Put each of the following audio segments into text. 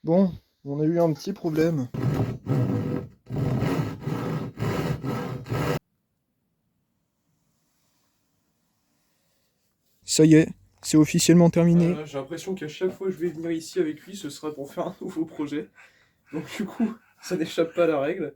Bon, on a eu un petit problème. Ça y est, c'est officiellement terminé. J'ai l'impression qu'à chaque fois que je vais venir ici avec lui, ce sera pour faire un nouveau projet. Donc du coup, ça n'échappe pas à la règle.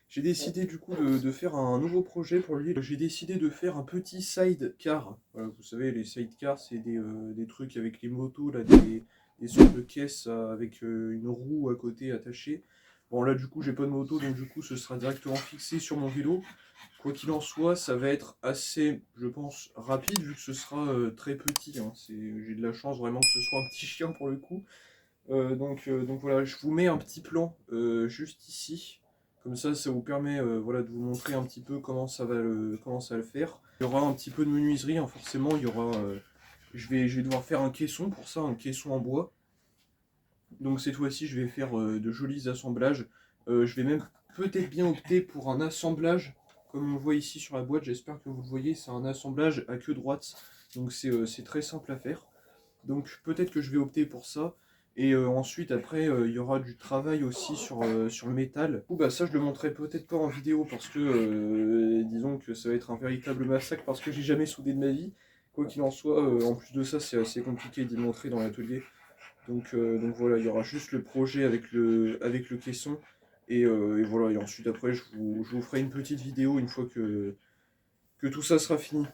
J'ai décidé du coup de faire un nouveau projet pour lui. J'ai décidé de faire un petit sidecar. Voilà, vous savez, les sidecars, c'est des trucs avec les motos, là, des sortes de caisses avec une roue à côté attachée. Bon là du coup j'ai pas de moto, donc du coup ce sera directement fixé sur mon vélo. Quoi qu'il en soit, ça va être assez, je pense, rapide vu que ce sera très petit, hein. J'ai de la chance vraiment que ce soit un petit chien pour le coup. Donc voilà, je vous mets un petit plan juste ici. Comme ça vous permet voilà, de vous montrer un petit peu comment ça va le faire. Il y aura un petit peu de menuiserie, hein, forcément. Je vais devoir faire un caisson pour ça, un caisson en bois. Donc cette fois-ci, je vais faire de jolis assemblages. Je vais même peut-être bien opter pour un assemblage, comme on le voit ici sur la boîte. J'espère que vous le voyez, c'est un assemblage à queue droite. Donc c'est très simple à faire. Donc peut-être que je vais opter pour ça. Et ensuite, après, il y aura du travail aussi sur le métal. Du coup, bah, ça, je le montrerai peut-être pas en vidéo parce que, disons que ça va être un véritable massacre parce que j'ai jamais soudé de ma vie. Quoi qu'il en soit, en plus de ça, c'est assez compliqué d'y montrer dans l'atelier. Donc voilà, il y aura juste le projet avec le caisson. Et voilà, et ensuite après, je vous ferai une petite vidéo une fois que tout ça sera fini.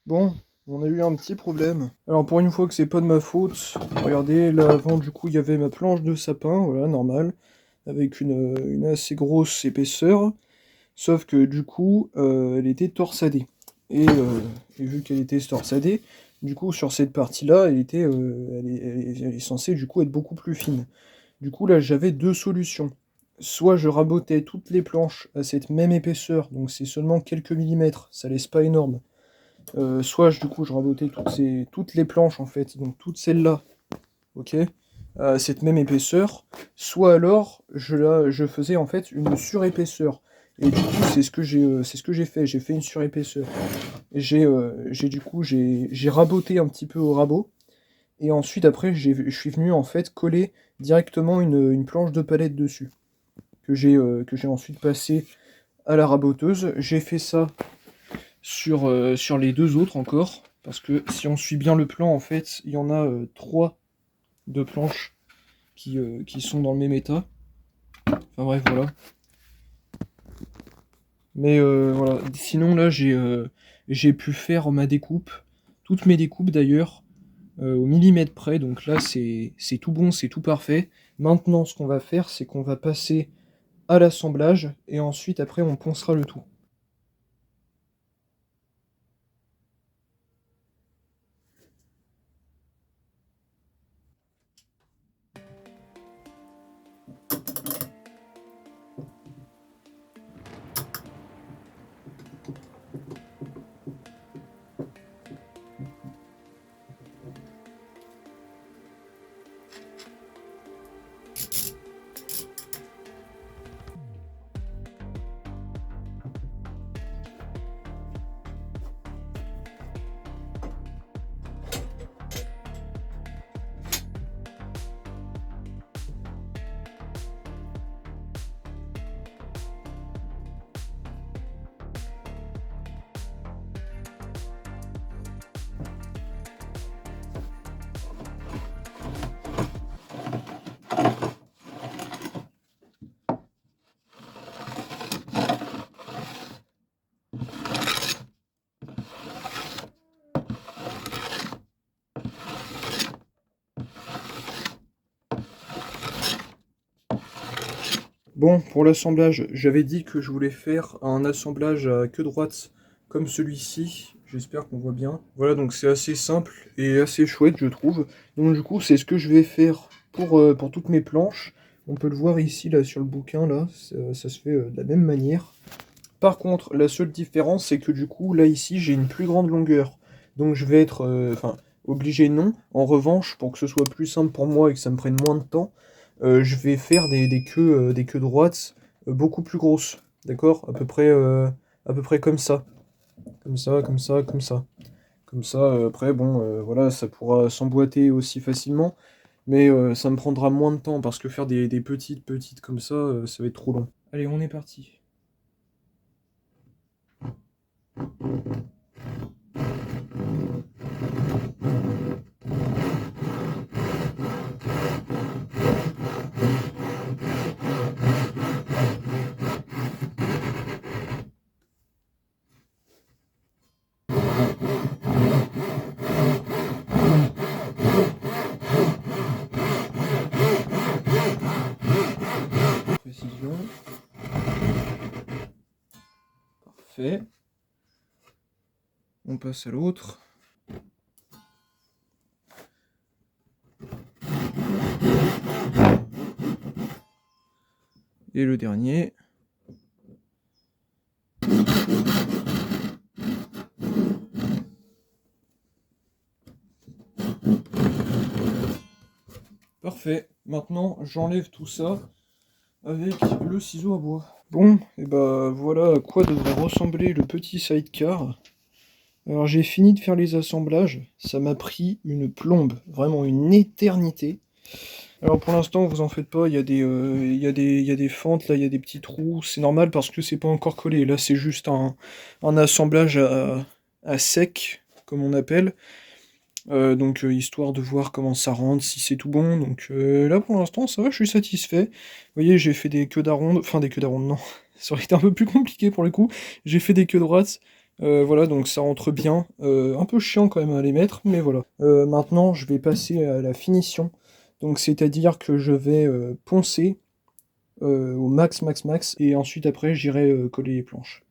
Bon, on a eu un petit problème. Alors pour une fois que c'est pas de ma faute, regardez, là avant du coup il y avait ma planche de sapin, voilà, normal, avec une assez grosse épaisseur, sauf que du coup elle était torsadée. Et vu qu'elle était torsadée, du coup sur cette partie-là, elle est censée du coup être beaucoup plus fine. Du coup là j'avais deux solutions. Soit je rabotais toutes les planches à cette même épaisseur, donc c'est seulement quelques millimètres, ça laisse pas énorme. Soit du coup je rabotais toutes les planches en fait, donc toutes celles-là, ok, à cette même épaisseur, soit alors je faisais en fait une surépaisseur. Et du coup c'est ce que j'ai fait une surépaisseur. J'ai du coup j'ai raboté un petit peu au rabot, et ensuite après je suis venu en fait coller directement une planche de palette dessus, que j'ai ensuite passé à la raboteuse. J'ai fait ça sur les deux autres encore, parce que si on suit bien le plan, en fait, il y en a trois de planches qui sont dans le même état. Enfin bref, voilà. Mais voilà, sinon là, j'ai pu faire ma découpe, toutes mes découpes d'ailleurs, au millimètre près, donc là, c'est tout bon, c'est tout parfait. Maintenant, ce qu'on va faire, c'est qu'on va passer à l'assemblage, et ensuite, après, on poncera le tout. Bon, pour l'assemblage, j'avais dit que je voulais faire un assemblage à queue droite comme celui-ci. J'espère qu'on voit bien. Voilà, donc c'est assez simple et assez chouette, je trouve. Donc du coup, c'est ce que je vais faire pour toutes mes planches. On peut le voir ici, là, sur le bouquin, là. Ça se fait de la même manière. Par contre, la seule différence, c'est que du coup, là, ici, j'ai une plus grande longueur. Donc je vais être... Enfin, obligé non. En revanche, pour que ce soit plus simple pour moi et que ça me prenne moins de temps, je vais faire des queues droites beaucoup plus grosses. D'accord? À peu près comme ça. Comme ça, comme ça, comme ça. Comme ça, après, bon, voilà, ça pourra s'emboîter aussi facilement. Mais ça me prendra moins de temps parce que faire des petites comme ça va être trop long. Allez, on est parti. Précision. Parfait. On passe à l'autre. Et le dernier. Parfait. Maintenant, j'enlève tout ça avec le ciseau à bois. Bon, et bah voilà à quoi devrait ressembler le petit sidecar. Alors j'ai fini de faire les assemblages, ça m'a pris une plombe, vraiment une éternité. Alors pour l'instant, vous en faites pas, il y a des fentes, là il y a des petits trous, c'est normal parce que c'est pas encore collé. Là c'est juste un assemblage à sec, comme on appelle. Donc histoire de voir comment ça rentre, si c'est tout bon. Donc là pour l'instant ça va, je suis satisfait. Vous voyez, j'ai fait des queues d'aronde, enfin des queues d'aronde non, ça aurait été un peu plus compliqué pour le coup. J'ai fait des queues droites, voilà, donc ça rentre bien. Un peu chiant quand même à les mettre, mais voilà. Maintenant je vais passer à la finition. Donc c'est-à-dire que je vais poncer au max, et ensuite après j'irai coller les planches.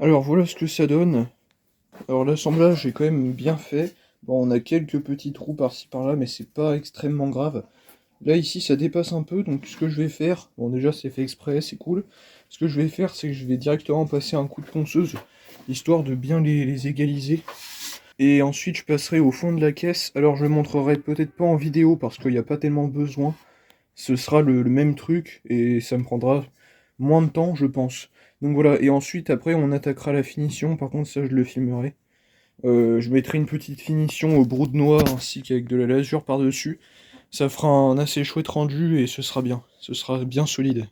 Alors voilà ce que ça donne. Alors l'assemblage est quand même bien fait. Bon, on a quelques petits trous par-ci par-là, mais c'est pas extrêmement grave. Là ici ça dépasse un peu, donc ce que je vais faire, bon déjà c'est fait exprès, c'est cool. Ce que je vais faire, c'est que je vais directement passer un coup de ponceuse, histoire de bien les égaliser. Et ensuite je passerai au fond de la caisse. Alors je le montrerai peut-être pas en vidéo parce qu'il n'y a pas tellement besoin. Ce sera le même truc et ça me prendra moins de temps, je pense. Donc voilà, et ensuite après on attaquera la finition, par contre ça je le filmerai. Je mettrai une petite finition au brou de noix ainsi qu'avec de la lasure par-dessus. Ça fera un assez chouette rendu et ce sera bien solide.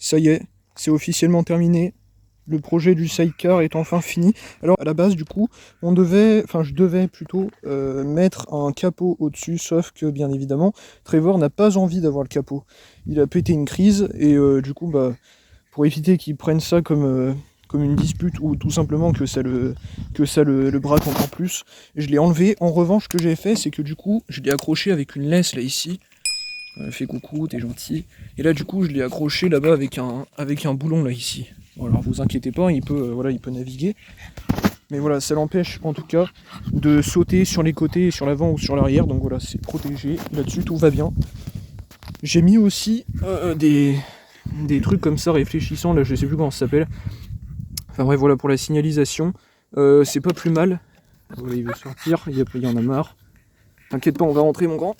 ça y est, c'est officiellement terminé. Le projet du sidecar est enfin fini. Alors à la base du coup, je devais plutôt mettre un capot au-dessus, sauf que bien évidemment, Trevor n'a pas envie d'avoir le capot. Il a pété une crise et du coup, bah, pour éviter qu'il prenne ça comme une dispute ou tout simplement que ça le braque encore plus, je l'ai enlevé. En revanche, ce que j'ai fait, c'est que du coup, je l'ai accroché avec une laisse là ici. Fais coucou, t'es gentil. Et là, du coup, je l'ai accroché là-bas avec un boulon là ici. Bon, alors vous inquiétez pas, il peut naviguer. Mais voilà, ça l'empêche en tout cas de sauter sur les côtés, sur l'avant ou sur l'arrière. Donc voilà, c'est protégé. Là-dessus, tout va bien. J'ai mis aussi des trucs comme ça réfléchissants. Là, je sais plus comment ça s'appelle. Enfin bref, voilà, pour la signalisation. C'est pas plus mal. Voilà, il veut sortir, il y en a marre. T'inquiète pas, on va rentrer, mon grand.